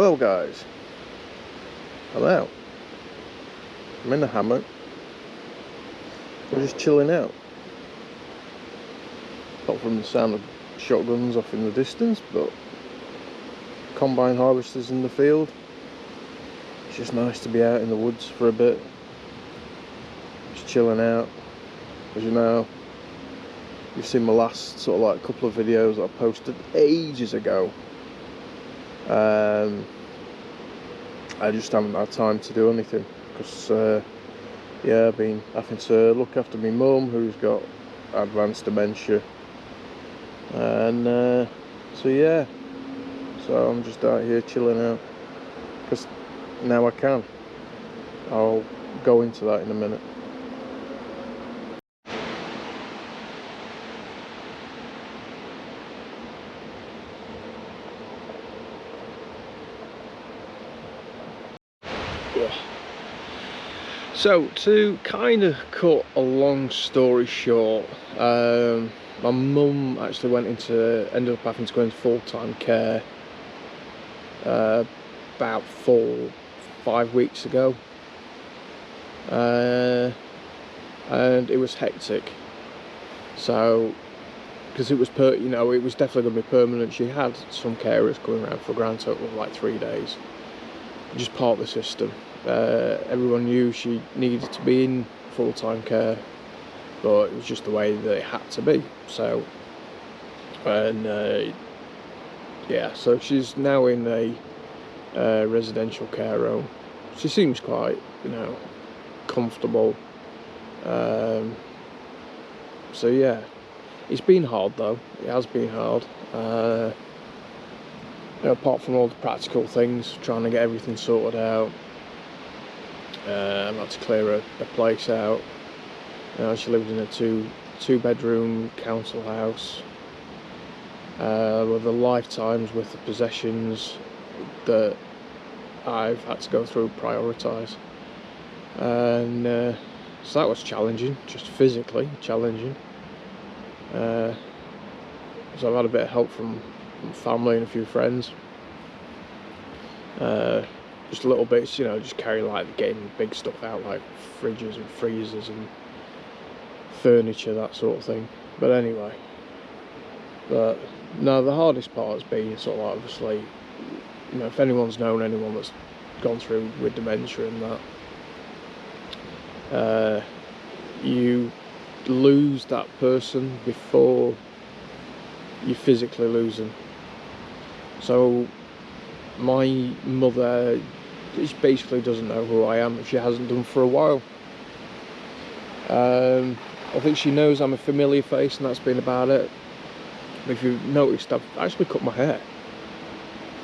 Well guys, I'm out. I'm in the hammock. I'm just chilling out. Apart from the sound of shotguns off in the distance, but combine harvesters in the field. It's just nice to be out in the woods for a bit. Just chilling out. As you know, you've seen my last sort of like couple of videos that I posted ages ago. I just haven't had time to do anything because yeah, I've been having to look after my mum who's got advanced dementia, and so yeah, so I'm just out here chilling out because now I can. I'll go into that in a minute. So to kind of cut a long story short, my mum actually ended up having to go into full-time care about 4-5 weeks ago, and it was hectic. So because it was it was definitely going to be permanent. She had some carers coming around for a grand total of like 3 days, just part of the system. Everyone knew she needed to be in full-time care, but it was just the way that it had to be. So, and yeah, so she's now in a residential care home. She seems quite, comfortable. So yeah, it's been hard though. It has been hard. Apart from all the practical things, trying to get everything sorted out. I've had to clear a place out. She lived in a two-bedroom council house with a lifetime's worth of possessions that I've had to go through, prioritise, and so that was challenging, just physically challenging. So I've had a bit of help from family and a few friends. Just little bits, just getting big stuff out like fridges and freezers and furniture, that sort of thing. But anyway, no, the hardest part has been sort of like, obviously, if anyone's known anyone that's gone through with dementia and that, you lose that person before you physically lose them. So my mother, she basically doesn't know who I am. She hasn't done for a while. I think she knows I'm a familiar face, and that's been about it. If you've noticed, I've actually cut my hair,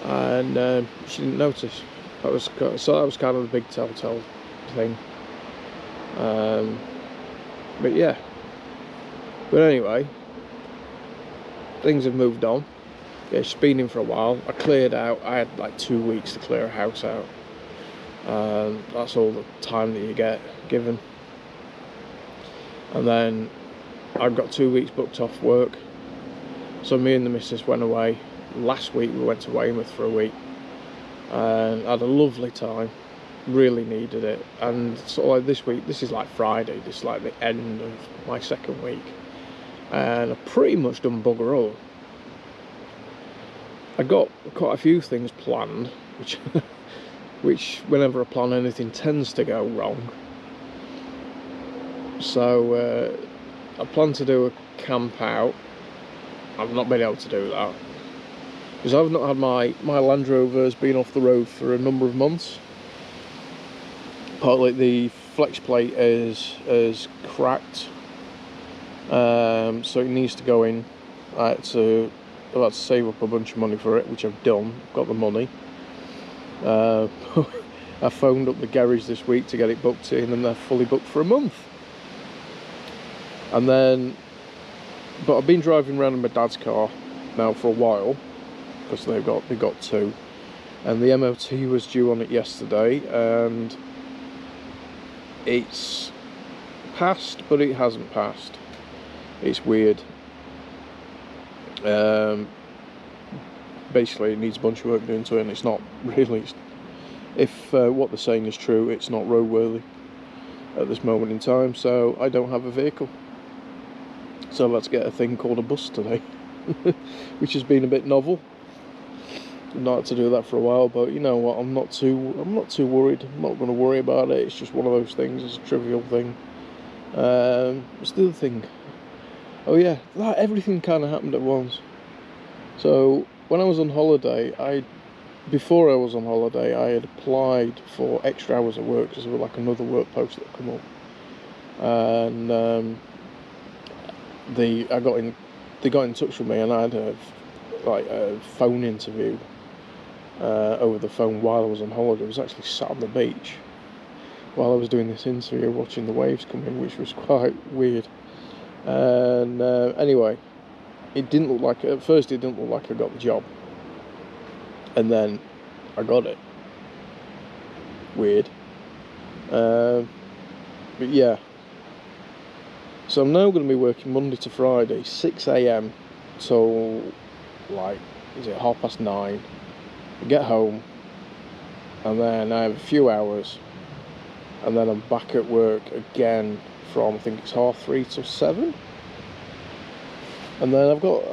and she didn't notice. That was kind of the big telltale thing. But yeah. But anyway, things have moved on. Yeah, she's been in for a while. I cleared out. I had like 2 weeks to clear a house out. That's all the time that you get given. And then I've got 2 weeks booked off work. So me and the missus went away. Last week we went to Weymouth for a week. And had a lovely time. Really needed it. And sort of like this week, this is like Friday. This is like the end of my second week. And I've pretty much done bugger all. I got quite a few things planned, which whenever I plan anything tends to go wrong. So I plan to do a camp out. I've not been able to do that because I've not had my Land Rover's been off the road for a number of months. Partly the flex plate is cracked, so it needs to go in. I've had to save up a bunch of money for it, which I've done. I've got the money. I phoned up the garage this week to get it booked in, and they're fully booked for a month. And then, but I've been driving around in my dad's car now for a while because they got two, and the MOT was due on it yesterday, and it's passed, but it hasn't passed. It's weird. basically it needs a bunch of work doing to it, and it's not really, if what they're saying is true, it's not roadworthy at this moment in time, so I don't have a vehicle. So let's get a thing called a bus today, which has been a bit novel. Not had to do that for a while, but you know what? I'm not too worried. I'm not going to worry about it. It's just one of those things. It's a trivial thing. What's the other thing? Oh yeah, everything kind of happened at once. So when I was on holiday, before I was on holiday, I had applied for extra hours of work because there was like another work post that come up, and they got in touch with me, and I had a phone interview over the phone while I was on holiday. I was actually sat on the beach while I was doing this interview, watching the waves come in, which was quite weird. And anyway, it didn't look like, at first it didn't look like I got the job, and then I got it. Weird. But yeah, so I'm now going to be working Monday to Friday, 6 a.m. till like, is it 9:30? I get home, and then I have a few hours, and then I'm back at work again from, I think it's 3:30 till 7. And then I've got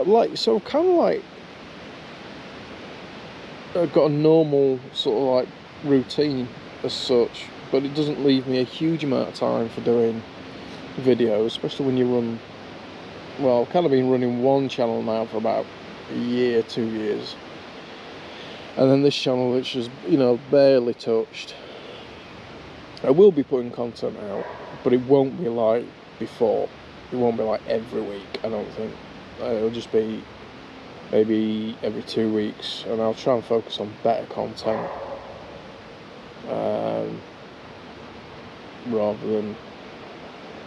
I've got a normal sort of like routine as such, but it doesn't leave me a huge amount of time for doing videos, especially when you run, well, I've kind of been running one channel now for about a year, 2 years, and then this channel, which is, you know, barely touched. I will be putting content out, but it won't be like before. It won't be like every week, I don't think. It'll just be maybe every 2 weeks, and I'll try and focus on better content rather than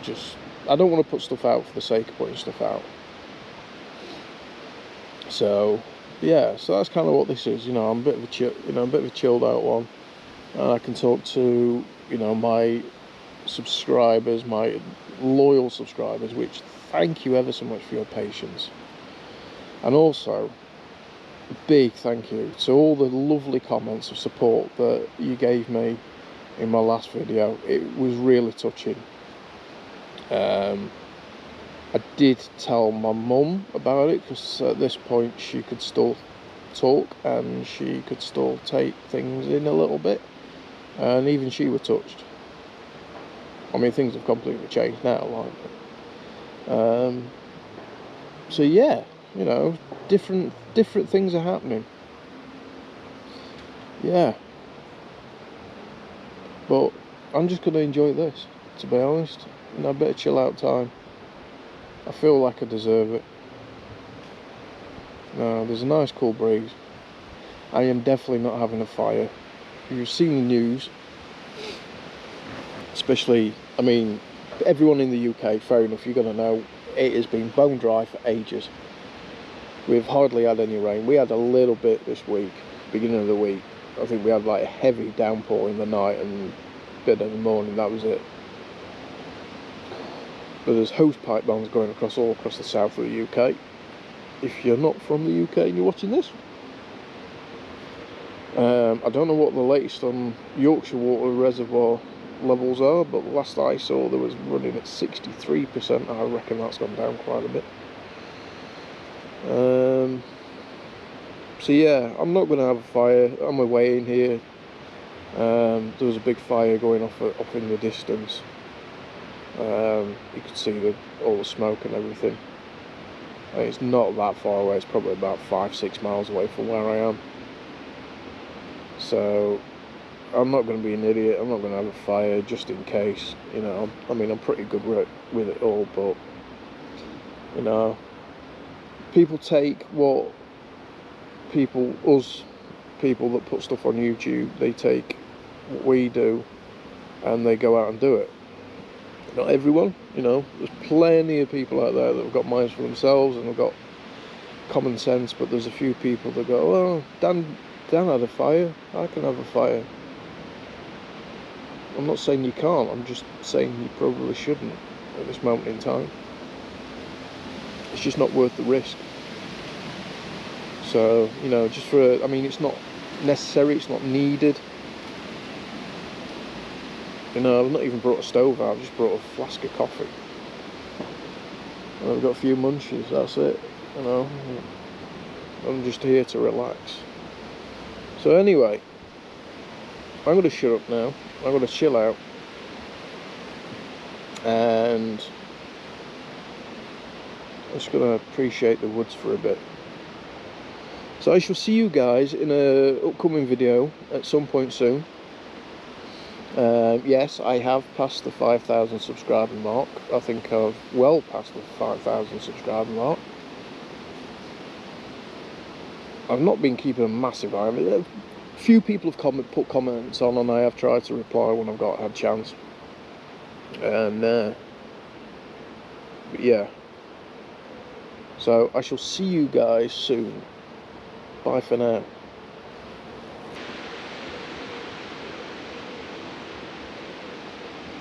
just, I don't want to put stuff out for the sake of putting stuff out. So yeah, so that's kind of what this is. You know, I'm a bit of a chilled out one, and I can talk to, you know, my subscribers, my loyal subscribers, which thank you ever so much for your patience. And also a big thank you to all the lovely comments of support that you gave me in my last video. It was really touching. I did tell my mum about it, because at this point she could still talk and she could still take things in a little bit, and even she was touched. I mean, things have completely changed now, like, so yeah, you know, different things are happening. Yeah, but I'm just going to enjoy this, to be honest. You know, a bit of chill out time. I feel like I deserve it. No, there's a nice cool breeze. I am definitely not having a fire. If you've seen the news, especially, I mean, everyone in the UK, fair enough, you're going to know, it has been bone dry for ages. We've hardly had any rain. We had a little bit this week, beginning of the week. I think we had like a heavy downpour in the night and a bit in the morning, that was it. But there's hose pipe bombs going all across the south of the UK. If you're not from the UK and you're watching this, I don't know what the latest on Yorkshire Water reservoir levels are, but last I saw there was running at 63%. I reckon that's gone down quite a bit. So yeah, I'm not going to have a fire on my way in here. There was a big fire going off in the distance. You could see all the smoke and everything. And it's not that far away. It's probably about 5-6 miles away from where I am. So I'm not going to be an idiot. I'm not going to have a fire just in case. You know, I mean, I'm pretty good with it all, but you know, people take what us people that put stuff on YouTube, they take what we do and they go out and do it. Not everyone, you know, there's plenty of people out there that have got minds for themselves and have got common sense, but there's a few people that go, well, Dan had a fire, I can have a fire. I'm not saying you can't, I'm just saying you probably shouldn't at this moment in time. It's just not worth the risk. So, you know, just for, I mean, it's not necessary, it's not needed. You know, I've not even brought a stove out, I've just brought a flask of coffee. And I've got a few munchies, that's it. You know, I'm just here to relax. So anyway, I'm going to shut up now. I'm going to chill out. And I'm just going to appreciate the woods for a bit. So I shall see you guys in a upcoming video at some point soon. Yes, I have passed the 5,000 subscriber mark. I think I've well past the 5,000 subscriber mark. I've not been keeping a massive eye on it. A few people have put comments on, and I have tried to reply when I've had a chance. And but yeah. So I shall see you guys soon. Bye for now.